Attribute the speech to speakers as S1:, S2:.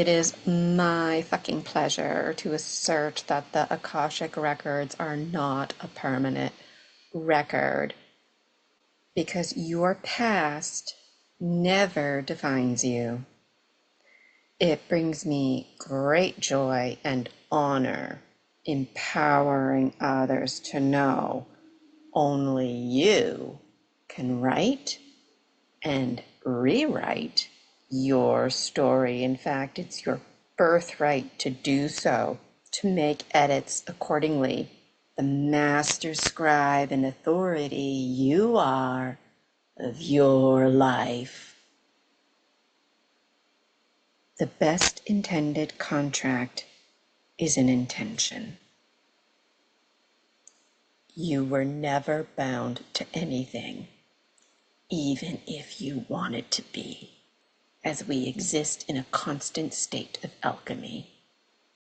S1: It is my fucking pleasure to assert that the Akashic records are not a permanent record because your past never defines you. It brings me great joy and honor empowering others to know only you can write and rewrite your story. In fact, it's your birthright to do so, to make edits accordingly. The master scribe and authority you are of your life. The best intended contract is an intention. You were never bound to anything, even if you wanted to be, as we exist in a constant state of alchemy.